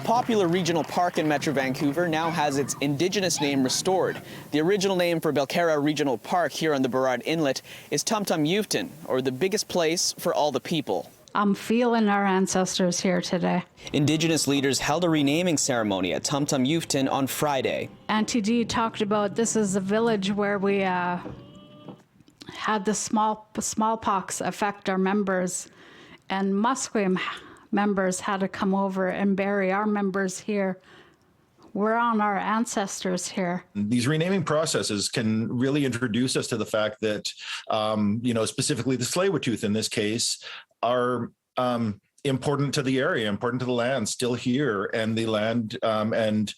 popular regional park in Metro Vancouver now has its Indigenous name restored. The original name for Belcarra Regional Park here on the Burrard Inlet is Temtemíxwten, or the biggest place for all the people. I'm feeling our ancestors here today. Indigenous leaders held a renaming ceremony at Temtemíxwten on Friday. Auntie Dee talked about this is the village where we had the smallpox affect our members, and Musqueam members had to come over and bury our members here. We're on our ancestors here. These renaming processes can really introduce us to the fact that, specifically the Tsleil-Waututh in this case, are important to the area, important to the land, still here, and the land and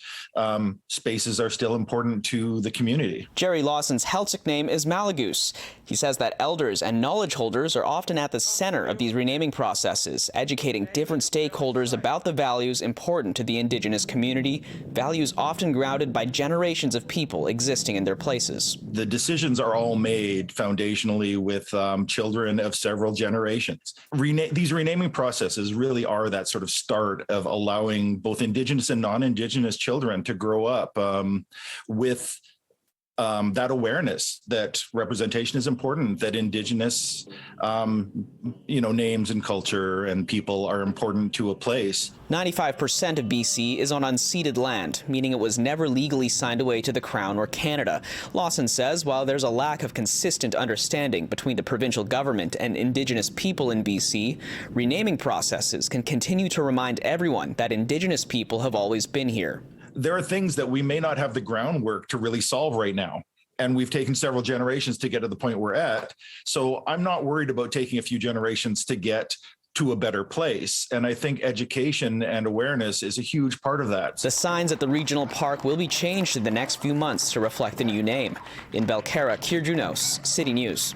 spaces are still important to the community. Jerry Lawson's Celtic name is Malagus. He says that elders and knowledge holders are often at the center of these renaming processes, educating different stakeholders about the values important to the Indigenous community, values often grounded by generations of people existing in their places. The decisions are all made foundationally with children of several generations. These renaming processes really are that sort of start of allowing both Indigenous and non-Indigenous children to grow up with that awareness that representation is important, that Indigenous, names and culture and people are important to a place. 95% of BC is on unceded land, meaning it was never legally signed away to the Crown or Canada. Lawson says while there's a lack of consistent understanding between the provincial government and Indigenous people in BC, renaming processes can continue to remind everyone that Indigenous people have always been here. There are things that we may not have the groundwork to really solve right now. And we've taken several generations to get to the point we're at. So I'm not worried about taking a few generations to get to a better place. And I think education and awareness is a huge part of that. The signs at the regional park will be changed in the next few months to reflect the new name. In Belcarra, Kier Junos, City News.